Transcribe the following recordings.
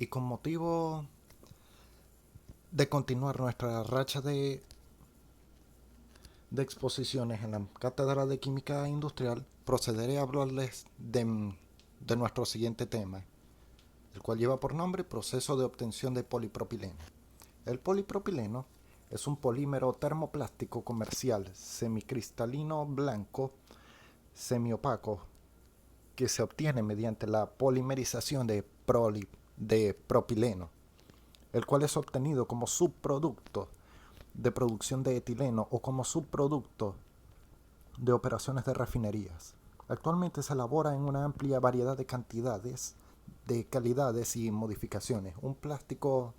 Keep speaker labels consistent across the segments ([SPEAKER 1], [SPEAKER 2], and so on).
[SPEAKER 1] Y con motivo de continuar nuestra racha de exposiciones en la Cátedra de Química Industrial, procederé a hablarles de nuestro siguiente tema, el cual lleva por nombre proceso de obtención de polipropileno. El polipropileno es un polímero termoplástico comercial semicristalino blanco semiopaco que se obtiene mediante la polimerización de propileno, el cual es obtenido como subproducto de producción de etileno o como subproducto de operaciones de refinerías. Actualmente se elabora en una amplia variedad de cantidades, de calidades y modificaciones. Un plástico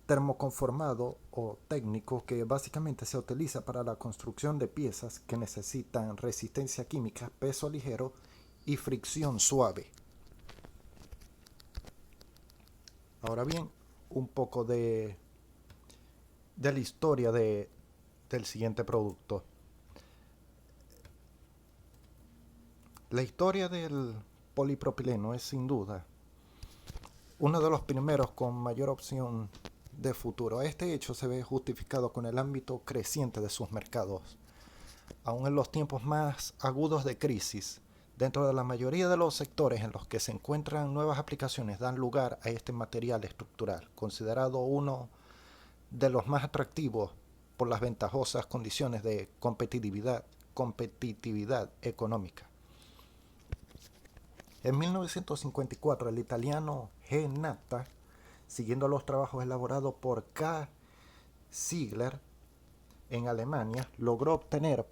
[SPEAKER 1] termoconformado o técnico que básicamente se utiliza para la construcción de piezas que necesitan resistencia química, peso ligero y fricción suave. Ahora bien, un poco de la historia del siguiente producto. La historia del polipropileno es sin duda uno de los primeros con mayor opción de futuro. Este hecho se ve justificado con el ámbito creciente de sus mercados. Aún en los tiempos más agudos de crisis, dentro de la mayoría de los sectores en los que se encuentran nuevas aplicaciones dan lugar a este material estructural, considerado uno de los más atractivos por las ventajosas condiciones de competitividad económica. En 1954, el italiano G. Natta, siguiendo los trabajos elaborados por K. Ziegler en Alemania, logró obtener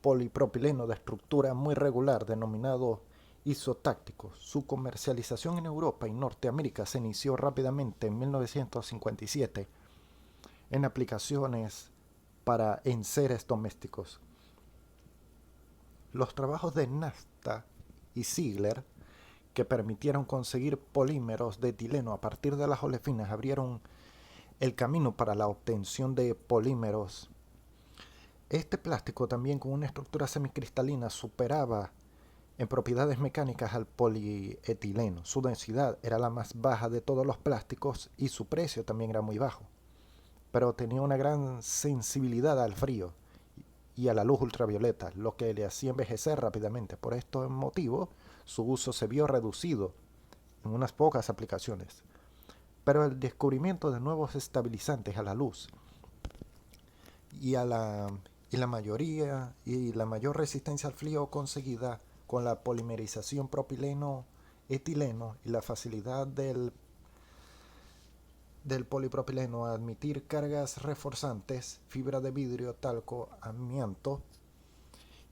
[SPEAKER 1] polipropileno de estructura muy regular denominado isotáctico. Su comercialización en Europa y Norteamérica se inició rápidamente en 1957 en aplicaciones para enseres domésticos. Los trabajos de Natta y Ziegler, que permitieron conseguir polímeros de etileno a partir de las olefinas, abrieron el camino para la obtención de polímeros. Este plástico, también con una estructura semicristalina, superaba en propiedades mecánicas al polietileno. Su densidad era la más baja de todos los plásticos y su precio también era muy bajo, pero tenía una gran sensibilidad al frío y a la luz ultravioleta, lo que le hacía envejecer rápidamente. Por este motivo, su uso se vio reducido en unas pocas aplicaciones. Pero el descubrimiento de nuevos estabilizantes a la luz y a la y la mayor resistencia al frío conseguida con la polimerización propileno etileno y la facilidad del polipropileno a admitir cargas reforzantes, fibra de vidrio, talco, amianto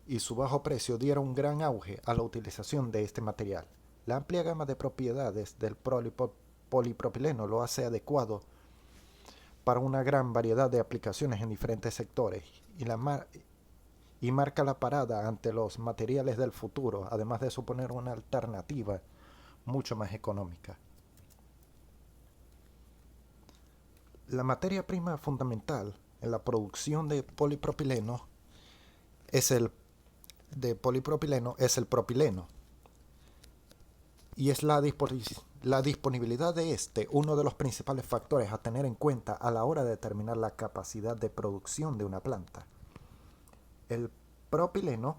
[SPEAKER 1] y su bajo precio dieron un gran auge a la utilización de este material. La amplia gama de propiedades del polipropileno lo hace adecuado para una gran variedad de aplicaciones en diferentes sectores y marca la parada ante los materiales del futuro, además de suponer una alternativa mucho más económica. La materia prima fundamental en la producción de polipropileno es el propileno y es la disponibilidad de este uno de los principales factores a tener en cuenta a la hora de determinar la capacidad de producción de una planta. El propileno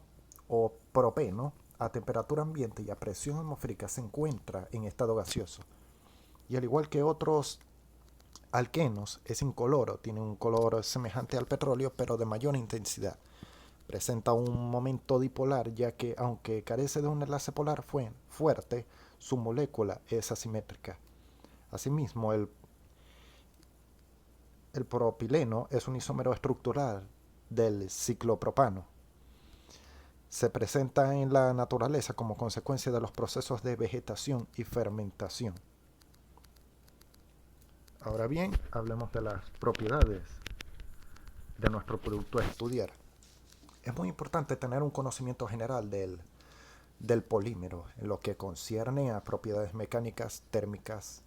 [SPEAKER 1] o propeno a temperatura ambiente y a presión atmosférica se encuentra en estado gaseoso y al igual que otros alquenos es incoloro, tiene un color semejante al petróleo pero de mayor intensidad. Presenta un momento dipolar ya que aunque carece de un enlace polar fuerte, su molécula es asimétrica. Asimismo, el propileno es un isómero estructural del ciclopropano. Se presenta en la naturaleza como consecuencia de los procesos de vegetación y fermentación. Ahora bien, hablemos de las propiedades de nuestro producto a estudiar. Es muy importante tener un conocimiento general del polímero en lo que concierne a propiedades mecánicas, térmicas,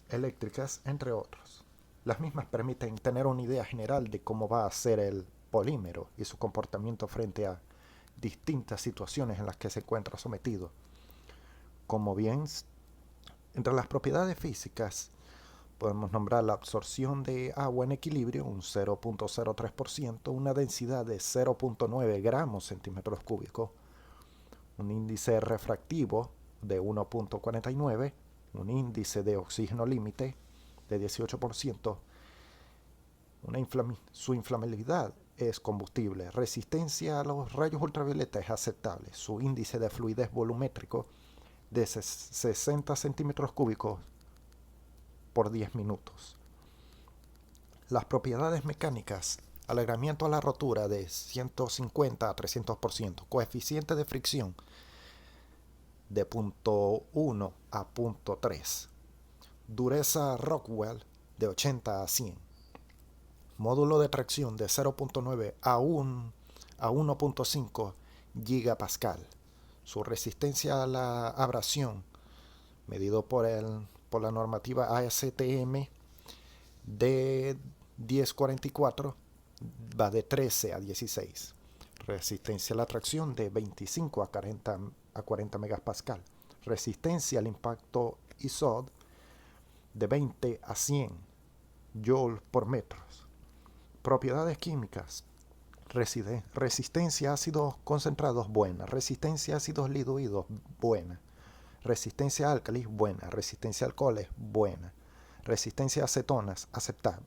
[SPEAKER 1] eléctricas, entre otros. Las mismas permiten tener una idea general de cómo va a ser el polímero y su comportamiento frente a distintas situaciones en las que se encuentra sometido. Como bien Entre las propiedades físicas podemos nombrar la absorción de agua en equilibrio, un 0.03%, una densidad de 0.9 gramos centímetros cúbicos, un índice refractivo de 1.49, un índice de oxígeno límite de 18%, su inflamabilidad es combustible, resistencia a los rayos ultravioleta es aceptable, su índice de fluidez volumétrico de 60 centímetros cúbicos por 10 minutos. Las propiedades mecánicas, alegramiento a la rotura de 150 a 300%, coeficiente de fricción de 0.1 a 0.3, dureza Rockwell de 80 a 100, módulo de tracción de 0.9 a 1.5 gigapascal, su resistencia a la abrasión, medido por la normativa ASTM de 1044, va de 13 a 16. Resistencia a la tracción de 25 a 40 megapascal. Resistencia al impacto ISOD de 20 a 100 joule por metro. Propiedades químicas. Resistencia a ácidos concentrados, buena. Resistencia a ácidos diluidos, buena. Resistencia a álcalis, buena. Resistencia a alcoholes, buena. Resistencia a acetonas, aceptable.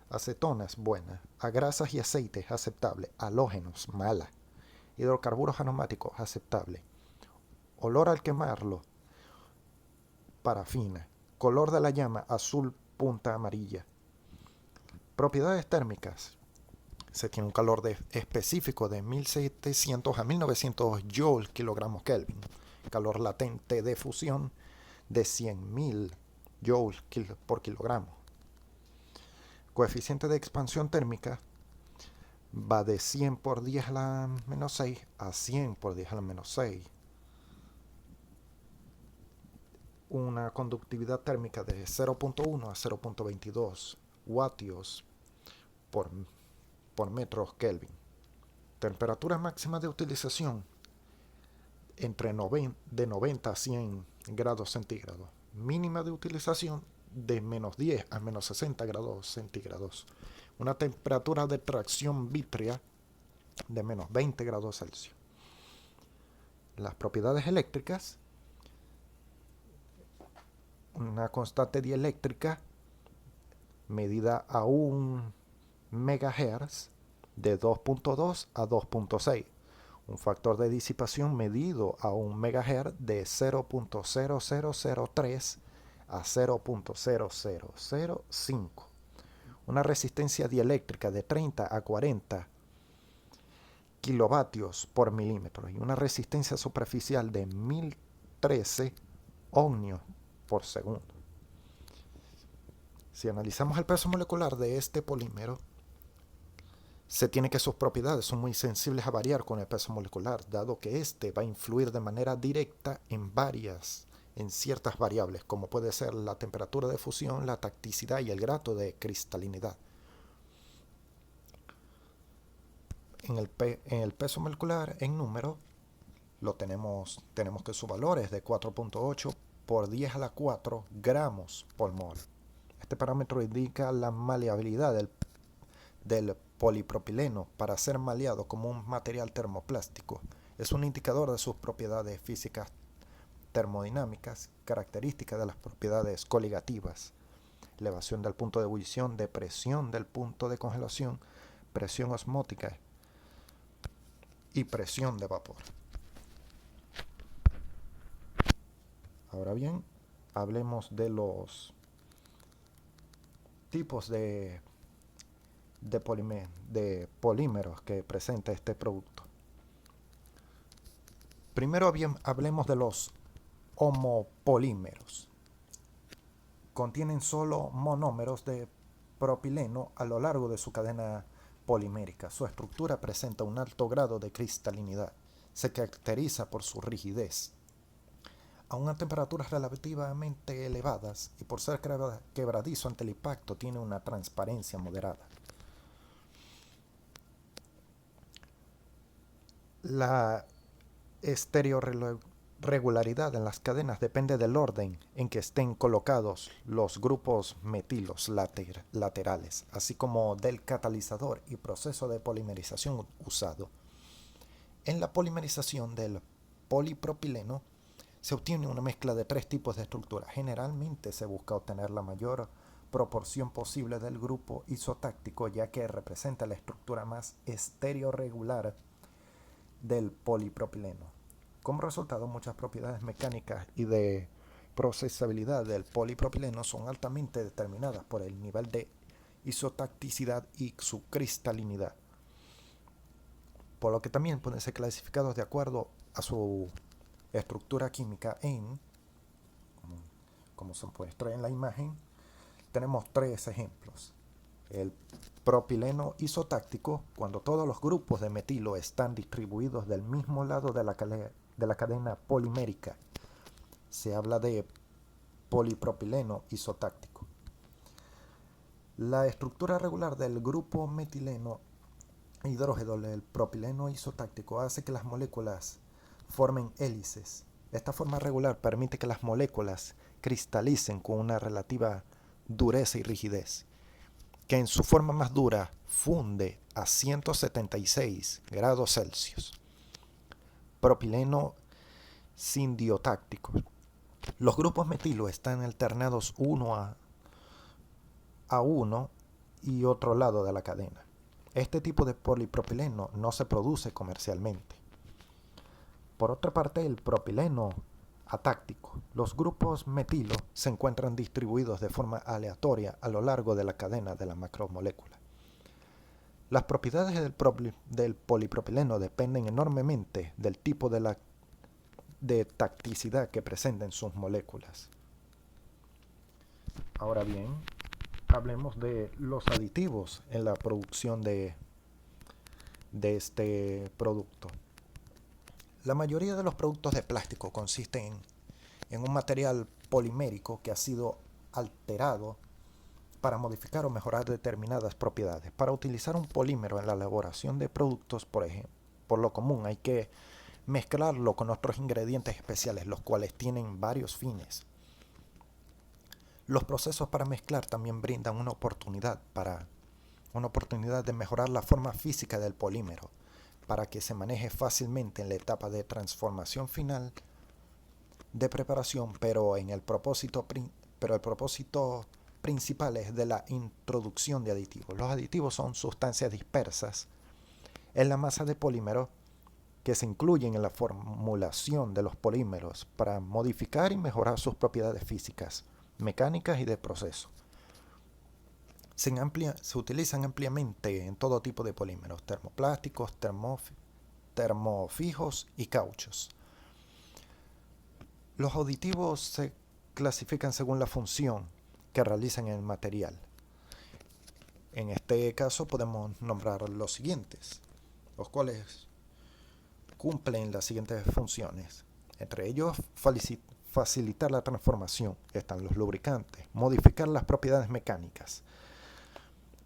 [SPEAKER 1] Acetonas, buena. A grasas y aceites, aceptable. Halógenos, mala. Hidrocarburos aromáticos, aceptable. Olor al quemarlo, parafina. Color de la llama, azul punta amarilla. Propiedades térmicas. Se tiene un calor específico de 1700 a 1900 joules kilogramos Kelvin. Calor latente de fusión de 100.000 joules por kilogramo. Coeficiente de expansión térmica va de 100 por 10 a la menos 6 a 100 por 10 a la menos 6. Una conductividad térmica de 0.1 a 0.22 vatios por metros Kelvin. Temperatura máxima de utilización de 90 a 100 grados centígrados. Mínima de utilización de menos 10 a menos 60 grados centígrados. Una temperatura de tracción vítrea de menos 20 grados Celsius. Las propiedades eléctricas. Una constante dieléctrica medida a 1 megahertz de 2.2 a 2.6. Un factor de disipación medido a 1 megahertz de 0.0003 a 0.0005. Una resistencia dieléctrica de 30 a 40 kilovatios por milímetro y una resistencia superficial de 1013 ohmios por segundo. Si analizamos el peso molecular de este polímero, se tiene que sus propiedades son muy sensibles a variar con el peso molecular, dado que este va a influir de manera directa en ciertas variables, como puede ser la temperatura de fusión, la tacticidad y el grado de cristalinidad. En el peso molecular en número tenemos que su valor es de 4.8 por 10 a la 4 gramos por mol. Este parámetro indica la maleabilidad del polipropileno para ser maleado como un material termoplástico. Es un indicador de sus propiedades físicas termodinámicas, características de las propiedades coligativas, elevación del punto de ebullición, depresión del punto de congelación, presión osmótica y presión de vapor. Ahora bien, hablemos de los tipos de polímeros que presenta este producto. Primero hablemos de los homopolímeros. Contienen solo monómeros de propileno a lo largo de su cadena polimérica. Su estructura presenta un alto grado de cristalinidad. Se caracteriza por su rigidez. Aun a temperaturas relativamente elevadas y por ser quebradizo ante el impacto, tiene una transparencia moderada. La regularidad en las cadenas depende del orden en que estén colocados los grupos metilos laterales, así como del catalizador y proceso de polimerización usado. En la polimerización del polipropileno se obtiene una mezcla de tres tipos de estructura. Generalmente se busca obtener la mayor proporción posible del grupo isotáctico, ya que representa la estructura más estereorregular del polipropileno. Como resultado, muchas propiedades mecánicas y de procesabilidad del polipropileno son altamente determinadas por el nivel de isotacticidad y su cristalinidad, por lo que también pueden ser clasificados de acuerdo a su estructura química como se muestra en la imagen. Tenemos tres ejemplos. El propileno isotáctico, cuando todos los grupos de metilo están distribuidos del mismo lado de la cadena polimérica, se habla de polipropileno isotáctico. La estructura regular del grupo metileno hidrógeno del propileno isotáctico hace que las moléculas formen hélices. Esta forma regular permite que las moléculas cristalicen con una relativa dureza y rigidez, que en su forma más dura funde a 176 grados Celsius. Propileno sindiotáctico. Los grupos metilo están alternados uno a uno y otro lado de la cadena. Este tipo de polipropileno no se produce comercialmente. Por otra parte, el propileno atáctico. Los grupos metilo se encuentran distribuidos de forma aleatoria a lo largo de la cadena de la macromolécula. Las propiedades del polipropileno dependen enormemente del tipo de tacticidad que presenten sus moléculas. Ahora bien, hablemos de los aditivos en la producción de este producto. La mayoría de los productos de plástico consisten en un material polimérico que ha sido alterado para modificar o mejorar determinadas propiedades. Para utilizar un polímero en la elaboración de productos, por lo común hay que mezclarlo con otros ingredientes especiales, los cuales tienen varios fines. Los procesos para mezclar también brindan una oportunidad de mejorar la forma física del polímero, para que se maneje fácilmente en la etapa de transformación final de preparación, pero el propósito principal es de la introducción de aditivos. Los aditivos son sustancias dispersas en la masa de polímero que se incluyen en la formulación de los polímeros para modificar y mejorar sus propiedades físicas, mecánicas y de proceso. Se utilizan ampliamente en todo tipo de polímeros, termoplásticos, termofijos y cauchos. Los aditivos se clasifican según la función que realizan en el material. En este caso podemos nombrar los siguientes, los cuales cumplen las siguientes funciones. Entre ellos, facilitar la transformación. Están los lubricantes, modificar las propiedades mecánicas,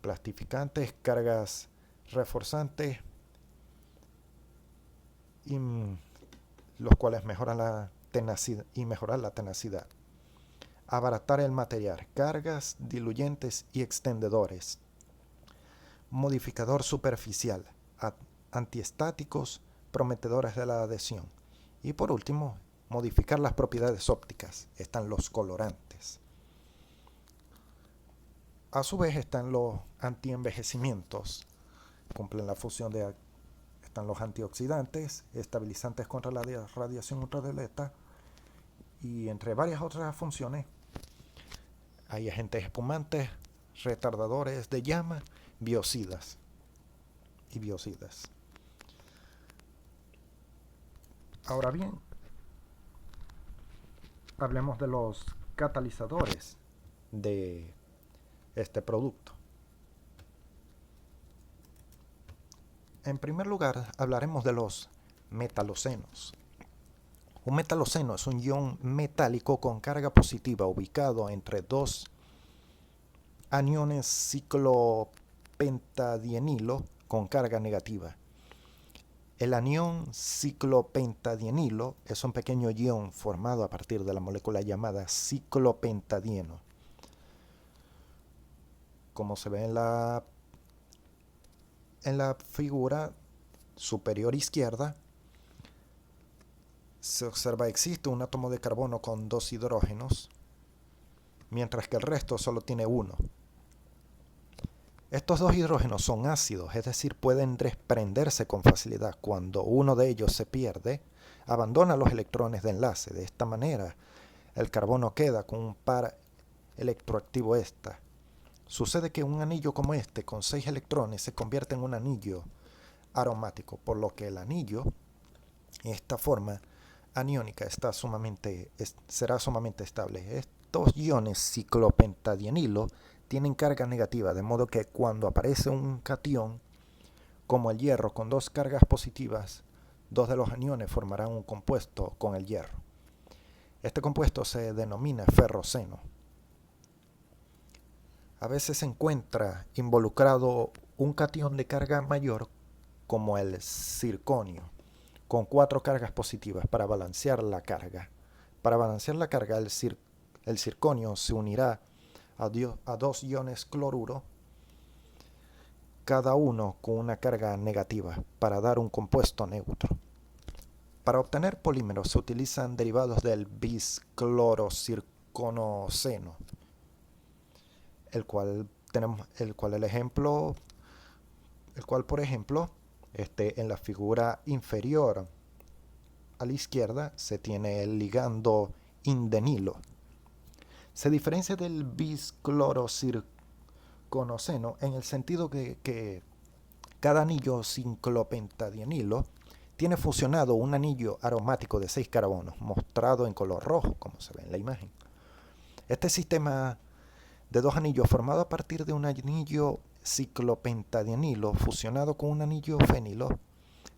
[SPEAKER 1] plastificantes, cargas reforzantes, y los cuales mejoran la tenacidad. Abaratar el material, cargas, diluyentes y extendedores. Modificador superficial, antiestáticos, prometedores de la adhesión. Y por último, modificar las propiedades ópticas. Están los colorantes. A su vez están los antienvejecimientos. Cumplen la función de... Están los antioxidantes, estabilizantes contra la radiación ultravioleta y entre varias otras funciones hay agentes espumantes, retardadores de llama, biocidas. Ahora bien, hablemos de los catalizadores de este producto. En primer lugar, hablaremos de los metalocenos. Un metaloceno es un ion metálico con carga positiva ubicado entre dos aniones ciclopentadienilo con carga negativa. El anión ciclopentadienilo es un pequeño ion formado a partir de la molécula llamada ciclopentadieno. Como se ve en la figura superior izquierda, se observa que existe un átomo de carbono con 2 hidrógenos, mientras que el resto solo tiene uno. Estos 2 hidrógenos son ácidos, es decir, pueden desprenderse con facilidad. Cuando uno de ellos se pierde, abandona los electrones de enlace. De esta manera, el carbono queda con un par electroactivo esta. Sucede que un anillo como este, con 6 electrones, se convierte en un anillo aromático, por lo que el anillo, en esta forma aniónica, será sumamente estable. Estos iones ciclopentadienilo tienen carga negativa, de modo que cuando aparece un catión, como el hierro con 2 cargas positivas, 2 de los aniones formarán un compuesto con el hierro. Este compuesto se denomina ferroceno. A veces se encuentra involucrado un catión de carga mayor, como el circonio, con 4 cargas positivas para balancear la carga. Para balancear la carga, el circonio se unirá a 2 iones cloruro, cada uno con una carga negativa, para dar un compuesto neutro. Para obtener polímeros se utilizan derivados del bisclorocirconoceno, el cual por ejemplo, en la figura inferior a la izquierda se tiene el ligando indenilo. Se diferencia del bisclorocirconoceno en el sentido que cada anillo ciclopentadienilo tiene fusionado un anillo aromático de 6 carbonos, mostrado en color rojo, como se ve en la imagen. Este sistema de 2 anillos formado a partir de un anillo ciclopentadienilo fusionado con un anillo fenilo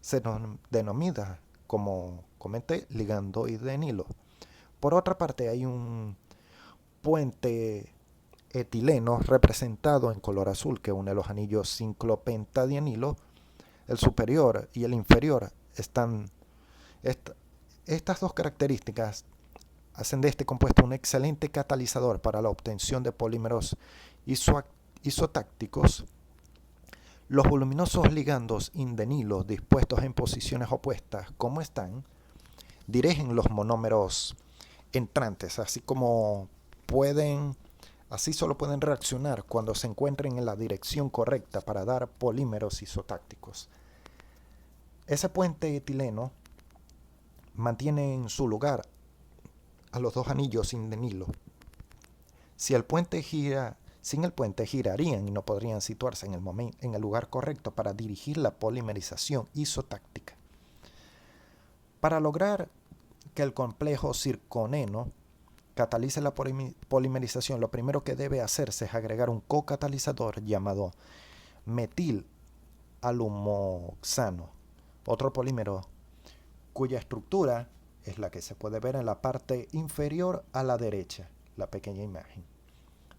[SPEAKER 1] se denomina, como comenté, ligando indenilo. Por otra parte, hay un puente etileno representado en color azul que une los anillos ciclopentadienilo. El superior y el inferior estas 2 características hacen de este compuesto un excelente catalizador para la obtención de polímeros isotácticos. Los voluminosos ligandos indenilos dispuestos en posiciones opuestas, como están, dirigen los monómeros entrantes, así solo pueden reaccionar cuando se encuentren en la dirección correcta para dar polímeros isotácticos. Ese puente etileno mantiene en su lugar a los 2 anillos indenilo. Sin el puente girarían y no podrían situarse en el lugar correcto para dirigir la polimerización isotáctica. Para lograr que el complejo circoneno catalice la polimerización, lo primero que debe hacerse es agregar un cocatalizador llamado metilalumoxano, otro polímero cuya estructura es la que se puede ver en la parte inferior a la derecha, la pequeña imagen.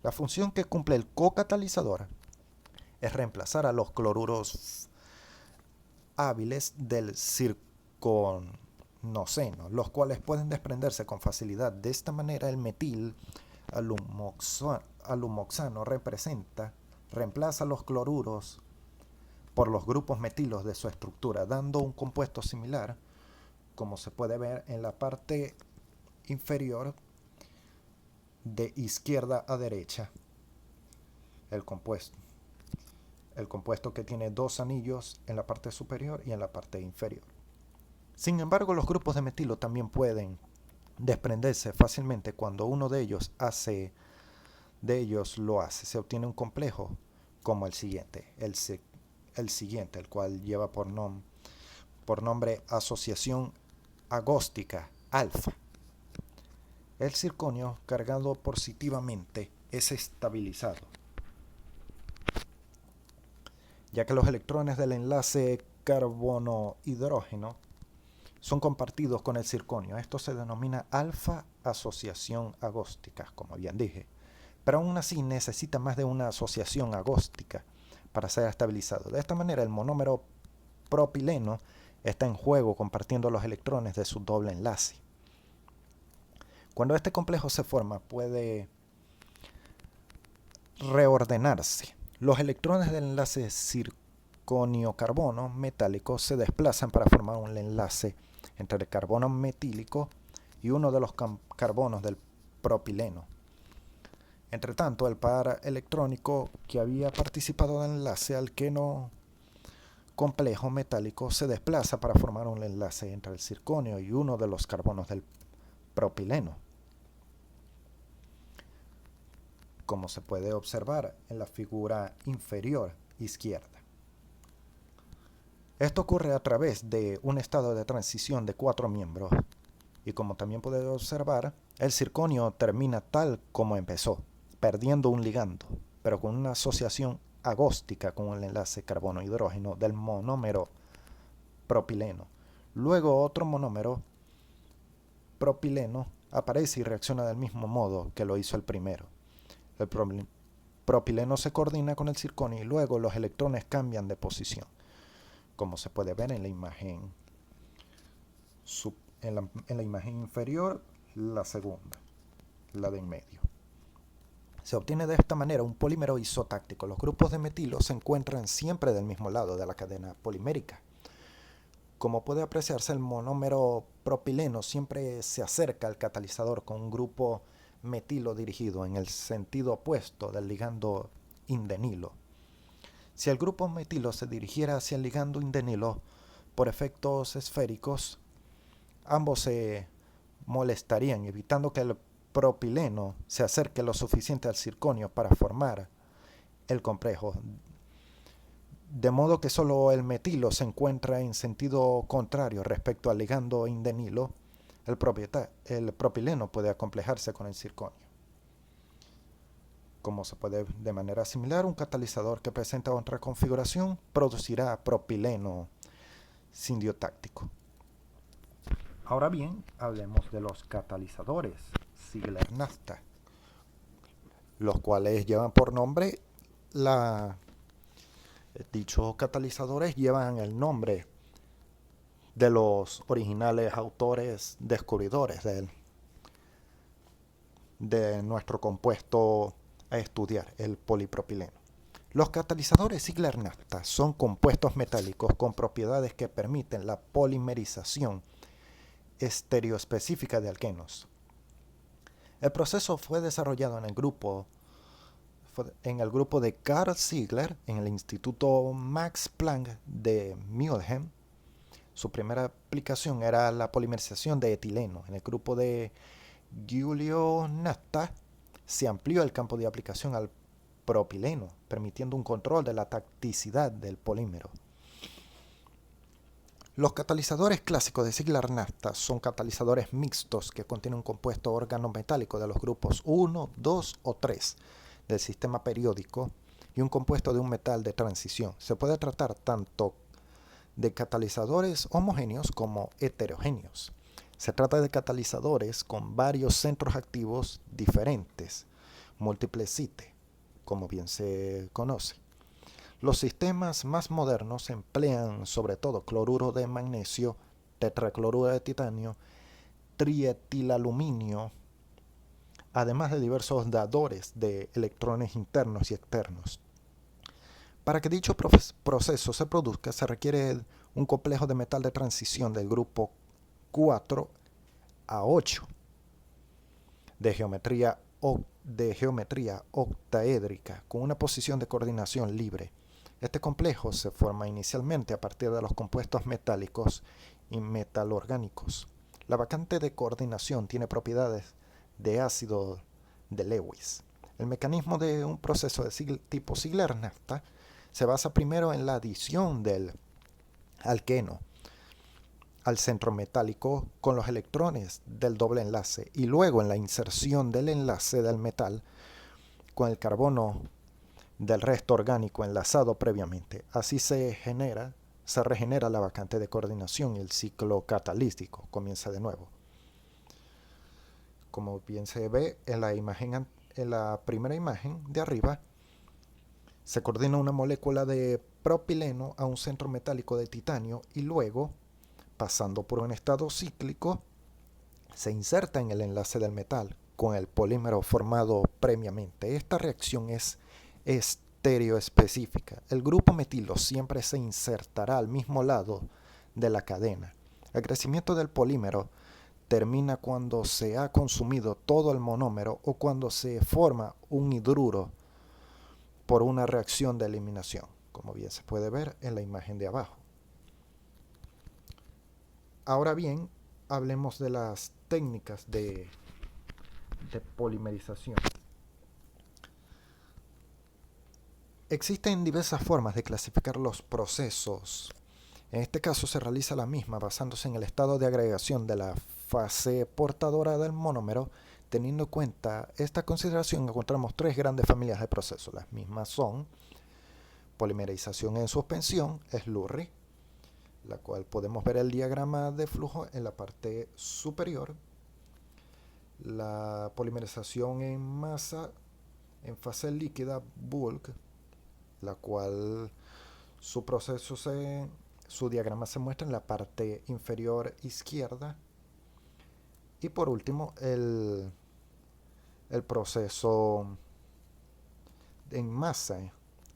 [SPEAKER 1] La función que cumple el cocatalizador es reemplazar a los cloruros hábiles del circonoceno, los cuales pueden desprenderse con facilidad. De esta manera, el metilalumoxano reemplaza los cloruros por los grupos metilos de su estructura, dando un compuesto similar, como se puede ver en la parte inferior de izquierda a derecha. El compuesto que tiene 2 anillos en la parte superior y en la parte inferior. Sin embargo, los grupos de metilo también pueden desprenderse fácilmente cuando uno de ellos lo hace. Se obtiene un complejo como el siguiente, el cual lleva por nombre asociación agóstica alfa. El circonio cargado positivamente es estabilizado, ya que los electrones del enlace carbono-hidrógeno son compartidos con el circonio. Esto se denomina alfa asociación agóstica, como bien dije. Pero aún así necesita más de una asociación agóstica para ser estabilizado. De esta manera, el monómero propileno está en juego compartiendo los electrones de su doble enlace. Cuando este complejo se forma, puede reordenarse. Los electrones del enlace circonio-carbono metálico se desplazan para formar un enlace entre el carbono metílico y uno de los carbonos del propileno. Entre tanto, el par electrónico que había participado del enlace alqueno complejo metálico se desplaza para formar un enlace entre el circonio y uno de los carbonos del propileno, como se puede observar en la figura inferior izquierda. Esto ocurre a través de un estado de transición de 4 miembros, y como también puede observar, el circonio termina tal como empezó, perdiendo un ligando, pero con una asociación agóstica con el enlace carbono-hidrógeno del monómero propileno. Luego otro monómero propileno aparece y reacciona del mismo modo que lo hizo el primero. El propileno se coordina con el circonio y luego los electrones cambian de posición, como se puede ver en la imagen, en la imagen inferior, la segunda, la de en medio. Se obtiene de esta manera un polímero isotáctico. Los grupos de metilo se encuentran siempre del mismo lado de la cadena polimérica. Como puede apreciarse, el monómero propileno siempre se acerca al catalizador con un grupo metilo dirigido en el sentido opuesto del ligando indenilo. Si el grupo metilo se dirigiera hacia el ligando indenilo por efectos esféricos, ambos se molestarían, evitando que el propileno se acerque lo suficiente al circonio para formar el complejo, de modo que solo el metilo se encuentra en sentido contrario respecto al ligando indenilo. El propileno puede acomplejarse con el circonio. Como se puede de manera similar, un catalizador que presenta otra configuración producirá propileno sindiotáctico. Ahora bien, hablemos de los catalizadores Ziegler-Naftha, los cuales llevan por nombre dichos catalizadores llevan el nombre de los originales autores descubridores de nuestro compuesto a estudiar, el polipropileno. Los catalizadores Ziegler-Naftha son compuestos metálicos con propiedades que permiten la polimerización estereoespecífica de alquenos. El proceso fue desarrollado en el grupo de Carl Ziegler en el Instituto Max Planck de Mülheim. Su primera aplicación era la polimerización de etileno. En el grupo de Giulio Naftha se amplió el campo de aplicación al propileno, permitiendo un control de la tacticidad del polímero. Los catalizadores clásicos de Ziegler-Naftha son catalizadores mixtos que contienen un compuesto organometálico de los grupos 1, 2 o 3 del sistema periódico y un compuesto de un metal de transición. Se puede tratar tanto de catalizadores homogéneos como heterogéneos. Se trata de catalizadores con varios centros activos diferentes, múltiples site, como bien se conoce. Los sistemas más modernos emplean sobre todo cloruro de magnesio, tetracloruro de titanio, trietilaluminio, además de diversos dadores de electrones internos y externos. Para que dicho proceso se produzca, se requiere un complejo de metal de transición del grupo 4 a 8 de geometría octaédrica con una posición de coordinación libre. Este complejo se forma inicialmente a partir de los compuestos metálicos y metalorgánicos. La vacante de coordinación tiene propiedades de ácido de Lewis. El mecanismo de un proceso de tipo Ziegler-Naftha se basa primero en la adición del alqueno al centro metálico con los electrones del doble enlace y luego en la inserción del enlace del metal con el carbono del resto orgánico enlazado previamente. Así se regenera la vacante de coordinación y el ciclo catalítico comienza de nuevo. Como bien se ve en la primera imagen de arriba, se coordina una molécula de propileno a un centro metálico de titanio y luego pasando por un estado cíclico, se inserta en el enlace del metal con el polímero formado previamente. Esta reacción es estereoespecífica. El grupo metilo siempre se insertará al mismo lado de la cadena. El crecimiento del polímero termina cuando se ha consumido todo el monómero o cuando se forma un hidruro por una reacción de eliminación, como bien se puede ver en la imagen de abajo. Ahora bien, hablemos de las técnicas de polimerización. Existen diversas formas de clasificar los procesos. En este caso se realiza la misma basándose en el estado de agregación de la fase portadora del monómero. Teniendo en cuenta esta consideración, encontramos tres grandes familias de procesos. Las mismas son polimerización en suspensión, slurry, la cual podemos ver el diagrama de flujo en la parte superior. La polimerización en masa en fase líquida, bulk, la cual su diagrama se muestra en la parte inferior izquierda. Y por último, el proceso en masa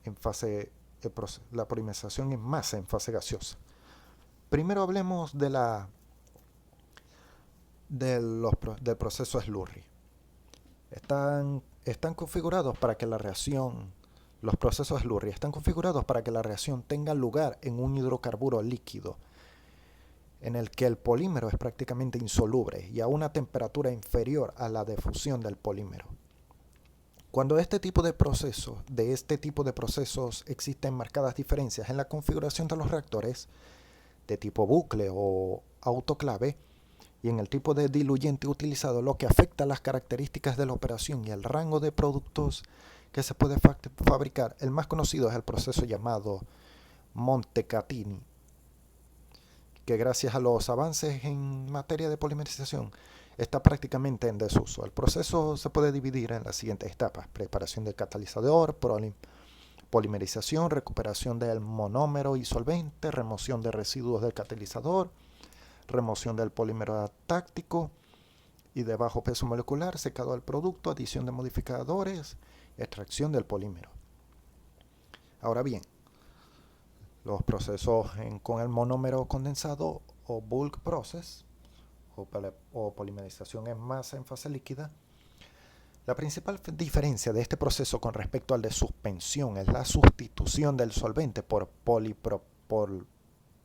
[SPEAKER 1] en fase, la polimerización en masa en fase gaseosa. Primero hablemos del proceso slurry. Están configurados para que la reacción, los procesos slurry están configurados para que la reacción tenga lugar en un hidrocarburo líquido, en el que el polímero es prácticamente insoluble y a una temperatura inferior a la de fusión del polímero. Cuando de este tipo de procesos existen marcadas diferencias en la configuración de los reactores de tipo bucle o autoclave y en el tipo de diluyente utilizado, lo que afecta las características de la operación y el rango de productos que se puede fabricar. El más conocido es el proceso llamado Montecatini, que gracias a los avances en materia de polimerización está prácticamente en desuso. El proceso se puede dividir en las siguientes etapas: preparación del catalizador, polimerización, recuperación del monómero y solvente, remoción de residuos del catalizador, remoción del polímero atáctico y de bajo peso molecular, secado del producto, adición de modificadores, extracción del polímero. Ahora bien, los procesos con el monómero condensado o bulk process o polimerización en masa en fase líquida. La principal diferencia de este proceso con respecto al de suspensión es la sustitución del solvente por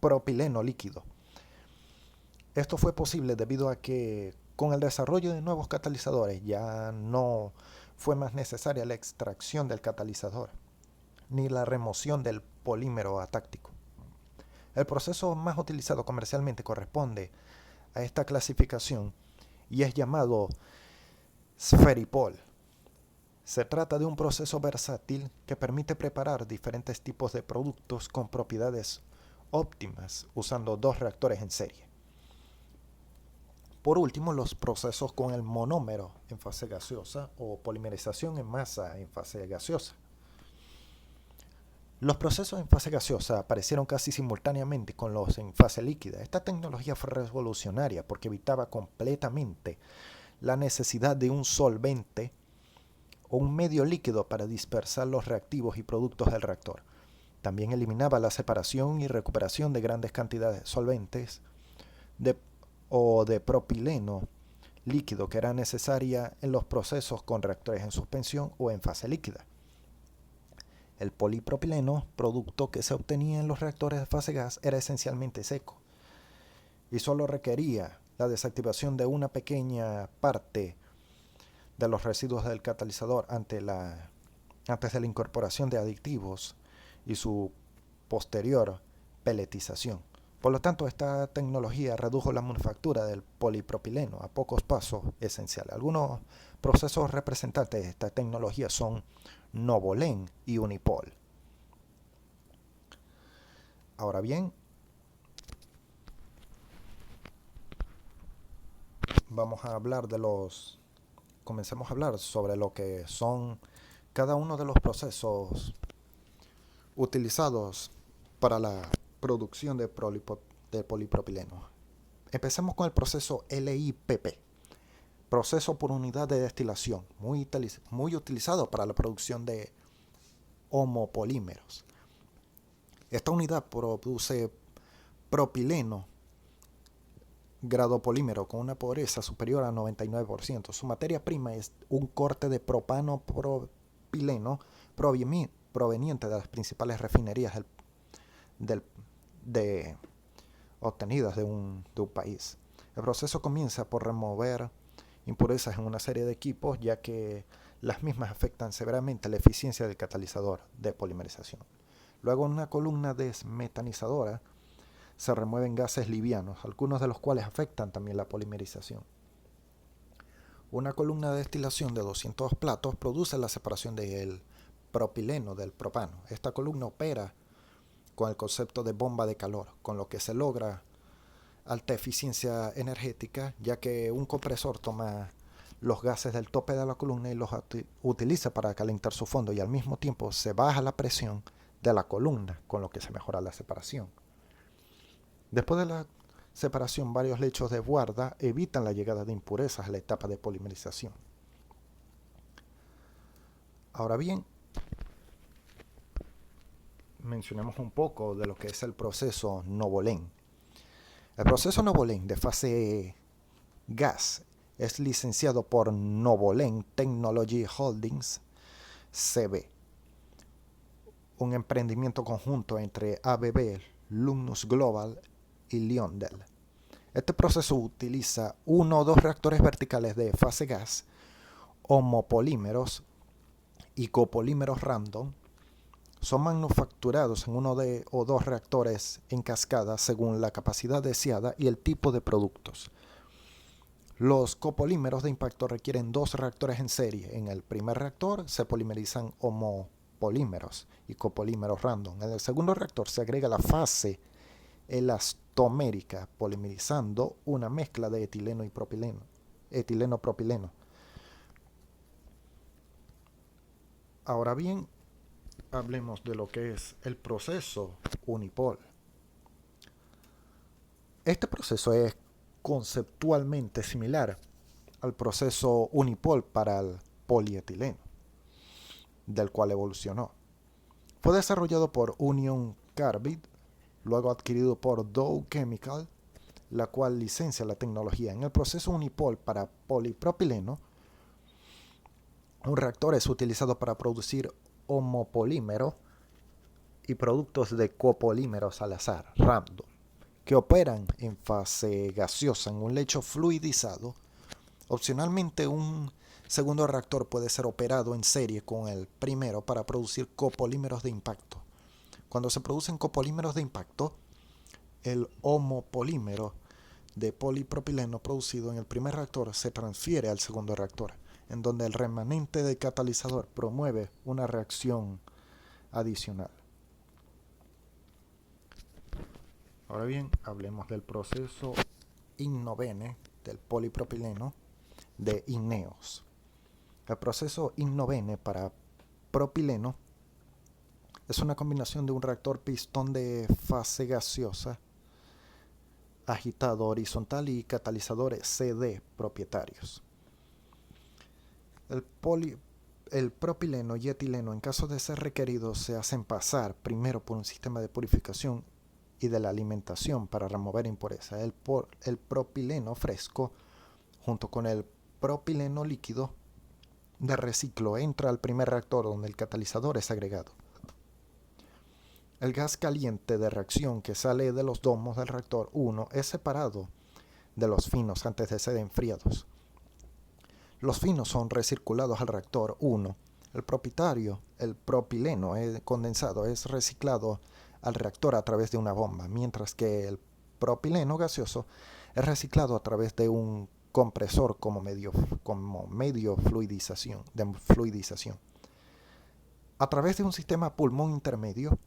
[SPEAKER 1] propileno líquido. Esto fue posible debido a que con el desarrollo de nuevos catalizadores ya no fue más necesaria la extracción del catalizador ni la remoción del polímero atáctico. El proceso más utilizado comercialmente corresponde a esta clasificación y es llamado Spheripol. Se trata de un proceso versátil que permite preparar diferentes tipos de productos con propiedades óptimas usando dos reactores en serie. Por último, los procesos con el monómero en fase gaseosa o polimerización en masa en fase gaseosa. Los procesos en fase gaseosa aparecieron casi simultáneamente con los en fase líquida. Esta tecnología fue revolucionaria porque evitaba completamente la necesidad de un solvente o un medio líquido para dispersar los reactivos y productos del reactor. También eliminaba la separación y recuperación de grandes cantidades de solventes o de propileno líquido que era necesaria en los procesos con reactores en suspensión o en fase líquida. El polipropileno, producto que se obtenía en los reactores de fase gas, era esencialmente seco y solo requería la desactivación de una pequeña parte de los residuos del catalizador antes de la incorporación de aditivos y su posterior peletización. Por lo tanto, esta tecnología redujo la manufactura del polipropileno a pocos pasos esenciales. Algunos procesos representantes de esta tecnología son Novolen y Unipol. Ahora bien, comencemos a hablar sobre lo que son cada uno de los procesos utilizados para la producción de polipropileno. Empecemos con el proceso LIPP, proceso por unidad de destilación, muy utilizado para la producción de homopolímeros. Esta unidad produce propileno grado polímero con una pureza superior al 99%. Su materia prima es un corte de propano propileno proveniente de las principales refinerías obtenidas de un país. El proceso comienza por remover impurezas en una serie de equipos, ya que las mismas afectan severamente la eficiencia del catalizador de polimerización. Luego, en una columna desmetanizadora se remueven gases livianos, algunos de los cuales afectan también la polimerización. Una columna de destilación de 200 platos produce la separación del propileno del propano. Esta columna opera con el concepto de bomba de calor, con lo que se logra alta eficiencia energética, ya que un compresor toma los gases del tope de la columna y los utiliza para calentar su fondo, y al mismo tiempo se baja la presión de la columna, con lo que se mejora la separación. Después de la separación, varios lechos de guarda evitan la llegada de impurezas a la etapa de polimerización. Ahora bien, mencionemos un poco de lo que es el proceso Novolen. El proceso Novolen de fase gas es licenciado por Novolen Technology Holdings CB, un emprendimiento conjunto entre ABB, Lummus Global y Lyondell. Este proceso utiliza uno o dos reactores verticales de fase gas, homopolímeros y copolímeros random. Son manufacturados en uno o dos reactores en cascada según la capacidad deseada y el tipo de productos. Los copolímeros de impacto requieren dos reactores en serie. En el primer reactor se polimerizan homopolímeros y copolímeros random. En el segundo reactor se agrega la fase elastomérica, polimerizando una mezcla de etileno y propileno, etileno-propileno. Ahora bien, hablemos de lo que es el proceso Unipol. Este proceso es conceptualmente similar al proceso Unipol para el polietileno, del cual evolucionó. Fue desarrollado por Union Carbide, luego adquirido por Dow Chemical, la cual licencia la tecnología. En el proceso Unipol para polipropileno, un reactor es utilizado para producir homopolímeros y productos de copolímeros al azar, random, que operan en fase gaseosa en un lecho fluidizado. Opcionalmente, un segundo reactor puede ser operado en serie con el primero para producir copolímeros de impacto. Cuando se producen copolímeros de impacto, el homopolímero de polipropileno producido en el primer reactor se transfiere al segundo reactor, en donde el remanente del catalizador promueve una reacción adicional. Ahora bien, hablemos del proceso INNOVENE del polipropileno de INEOS. El proceso INNOVENE para propileno es una combinación de un reactor pistón de fase gaseosa agitado horizontal y catalizadores CD propietarios. El propileno y etileno, en caso de ser requeridos, se hacen pasar primero por un sistema de purificación y de la alimentación para remover impurezas. El propileno fresco, junto con el propileno líquido de reciclo, entra al primer reactor donde el catalizador es agregado. El gas caliente de reacción que sale de los domos del reactor 1 es separado de los finos antes de ser enfriados. Los finos son recirculados al reactor 1. El propileno condensado, es reciclado al reactor a través de una bomba, mientras que el propileno gaseoso es reciclado a través de un compresor como medio fluidización. A través de un sistema pulmón intermedio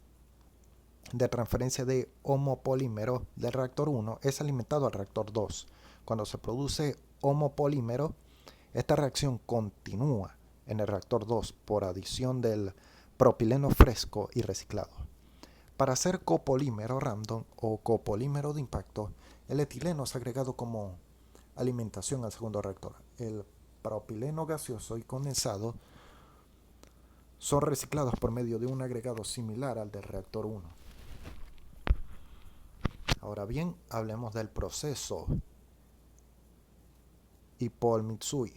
[SPEAKER 1] de transferencia de homopolímero del reactor 1 es alimentado al reactor 2. Cuando se produce homopolímero, esta reacción continúa en el reactor 2 por adición del propileno fresco y reciclado. Para hacer copolímero random o copolímero de impacto, El etileno es agregado como alimentación al segundo reactor. El propileno gaseoso y condensado son reciclados por medio de un agregado similar al del reactor 1. Ahora bien, hablemos del proceso IPOL Mitsui.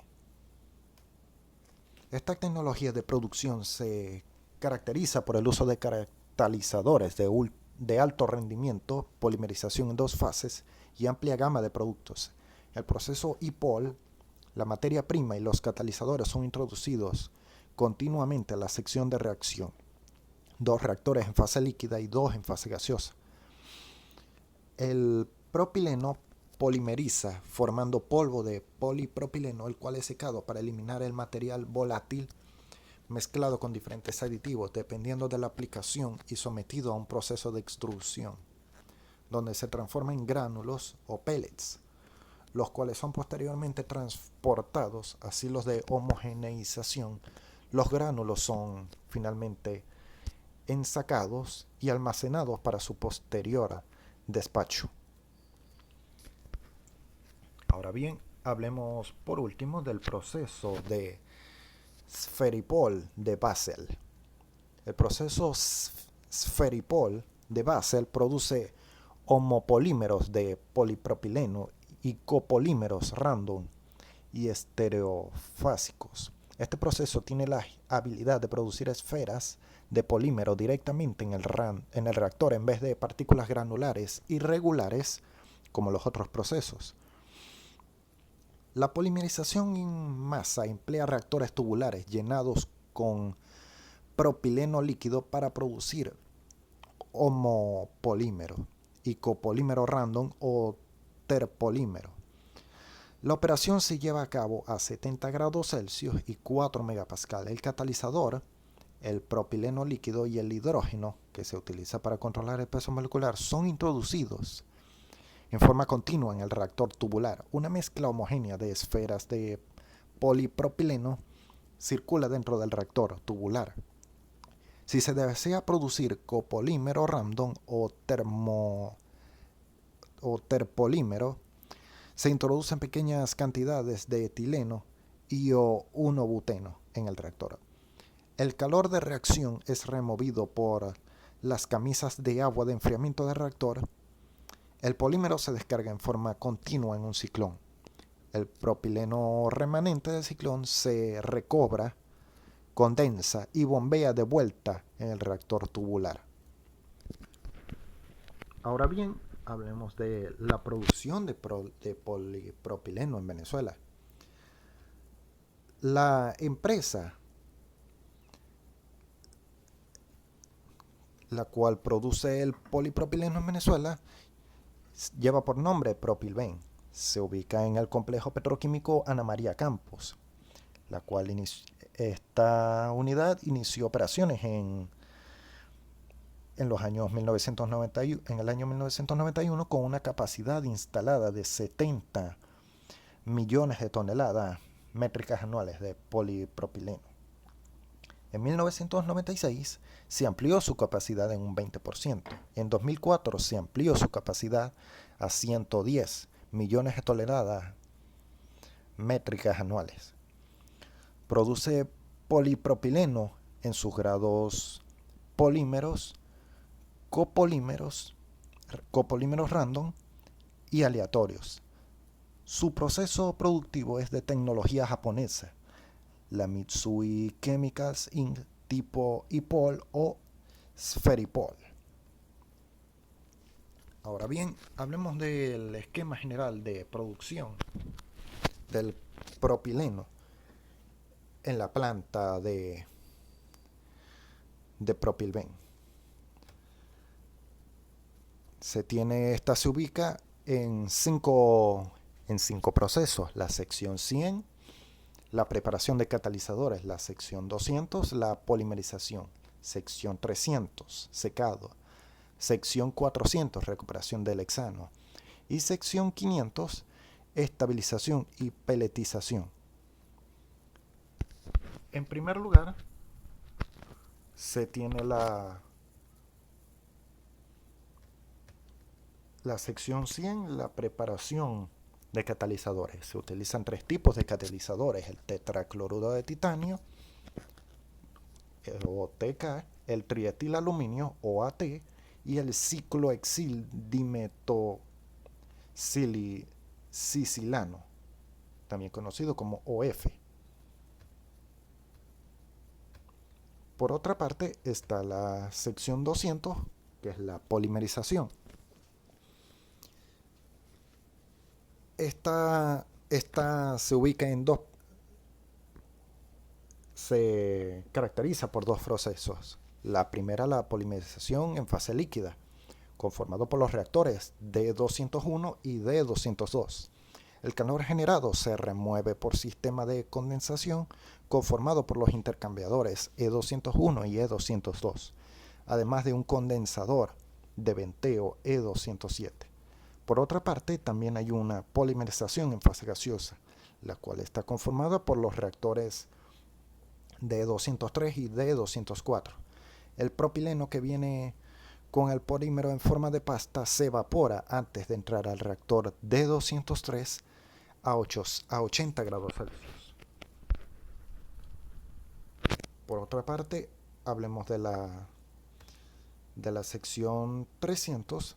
[SPEAKER 1] Esta tecnología de producción se caracteriza por el uso de catalizadores de alto rendimiento, polimerización en dos fases y amplia gama de productos. El proceso IPOL, la materia prima y los catalizadores son introducidos continuamente a la sección de reacción. 2 reactores en fase líquida y 2 en fase gaseosa. El propileno polimeriza formando polvo de polipropileno, el cual es secado para eliminar el material volátil mezclado con diferentes aditivos dependiendo de la aplicación y sometido a un proceso de extrusión, donde se transforma en gránulos o pellets, los cuales son posteriormente transportados a silos de homogeneización. Los gránulos son finalmente ensacados y almacenados para su posterior despacho. Ahora bien, hablemos por último del proceso de Sferipol de Basel. El proceso Sferipol de Basel produce homopolímeros de polipropileno y copolímeros random y estereofásicos. Este proceso tiene la habilidad de producir esferas de polímero directamente en el reactor en vez de partículas granulares irregulares como los otros procesos. La polimerización en masa emplea reactores tubulares llenados con propileno líquido para producir homopolímero y copolímero random o terpolímero. La operación se lleva a cabo a 70 grados Celsius y 4 megapascal. El catalizador, el propileno líquido y el hidrógeno, que se utiliza para controlar el peso molecular, son introducidos en forma continua en el reactor tubular. Una mezcla homogénea de esferas de polipropileno circula dentro del reactor tubular. Si se desea producir copolímero random o terpolímero, se introducen pequeñas cantidades de etileno y o 1-buteno en el reactor. El calor de reacción es removido por las camisas de agua de enfriamiento del reactor. El polímero se descarga en forma continua en un ciclón. El propileno remanente del ciclón se recobra, condensa y bombea de vuelta en el reactor tubular. Ahora bien, hablemos de la producción de polipropileno en Venezuela. La empresa la cual produce el polipropileno en Venezuela lleva por nombre Propilven. Se ubica en el complejo petroquímico Ana María Campos, la cual esta unidad inició operaciones en los años 1991, en el año 1991 con una capacidad instalada de 70 millones de toneladas métricas anuales de polipropileno. En 1996 se amplió su capacidad en un 20%. En 2004 se amplió su capacidad a 110 millones de toneladas métricas anuales. Produce polipropileno en sus grados polímeros, copolímeros, copolímeros random y aleatorios. Su proceso productivo es de tecnología japonesa, la Mitsui Chemicals Inc. tipo IPOL o Sferipol. Ahora bien, hablemos del esquema general de producción del propileno en la planta de Propilven. Esta se ubica en cinco procesos: la sección 100, la preparación de catalizadores, la sección 200, la polimerización, sección 300, secado, sección 400, recuperación del hexano, y sección 500, estabilización y peletización. En primer lugar, se tiene la La sección 100, la preparación de catalizadores. Se utilizan 3 tipos de catalizadores: el tetracloruro de titanio, o TK, el trietilaluminio o AT y el ciclohexildimetocililano, también conocido como OF. Por otra parte está la sección 200, que es la polimerización. Esta se ubica en dos, se caracteriza por 2 procesos. La primera, la polimerización en fase líquida, conformado por los reactores D201 y D202. El calor generado se remueve por sistema de condensación conformado por los intercambiadores E201 y E202, además de un condensador de venteo E207. Por otra parte, también hay una polimerización en fase gaseosa, la cual está conformada por los reactores D203 y D204. El propileno que viene con el polímero en forma de pasta se evapora antes de entrar al reactor D203 a 80 grados Celsius. Por otra parte, hablemos de la sección 300,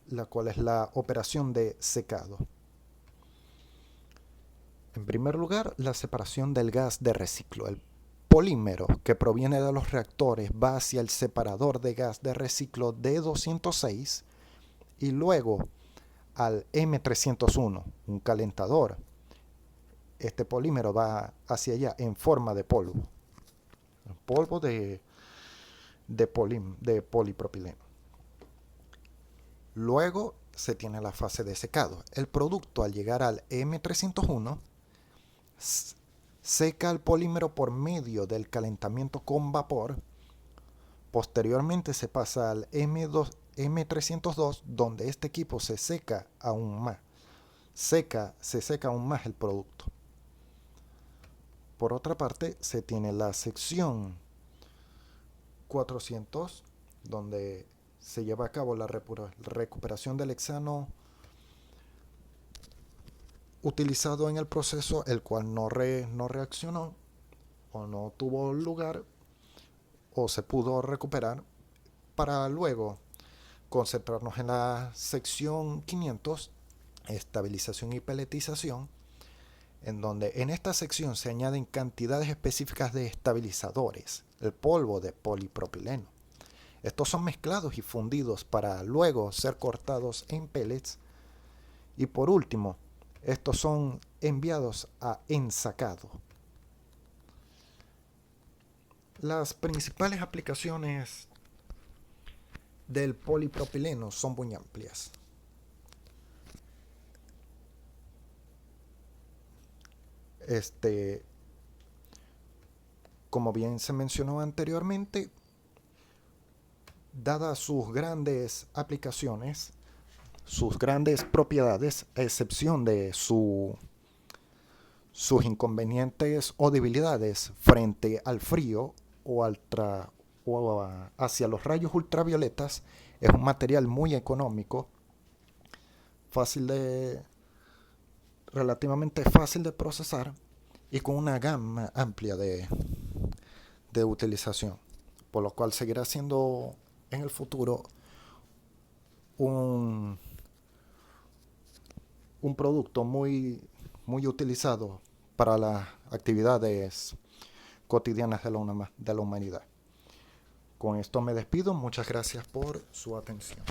[SPEAKER 1] la cual es la operación de secado. En primer lugar, la separación del gas de reciclo. El polímero que proviene de los reactores va hacia el separador de gas de reciclo D206 y luego al M301, un calentador. Este polímero va hacia allá en forma de polvo de polipropileno. Luego se tiene la fase de secado. El producto, al llegar al M301, seca el polímero por medio del calentamiento con vapor. Posteriormente se pasa al M302, donde este equipo se seca aún más. Se seca aún más el producto. Por otra parte, se tiene la sección 400, donde se lleva a cabo la recuperación del hexano utilizado en el proceso, el cual no reaccionó o no tuvo lugar o se pudo recuperar, para luego concentrarnos en la sección 500, estabilización y peletización, en donde en esta sección se añaden cantidades específicas de estabilizadores, el polvo de polipropileno. Estos son mezclados y fundidos para luego ser cortados en pellets. Y por último, estos son enviados a ensacado. Las principales aplicaciones del polipropileno son muy amplias. Como bien se mencionó anteriormente, dadas sus grandes aplicaciones, sus grandes propiedades, a excepción de sus inconvenientes o debilidades frente al frío o hacia los rayos ultravioletas, es un material muy económico, relativamente fácil de procesar y con una gama amplia de utilización, por lo cual seguirá siendo en el futuro un producto muy utilizado para las actividades cotidianas de la humanidad. Con esto me despido. Muchas gracias por su atención.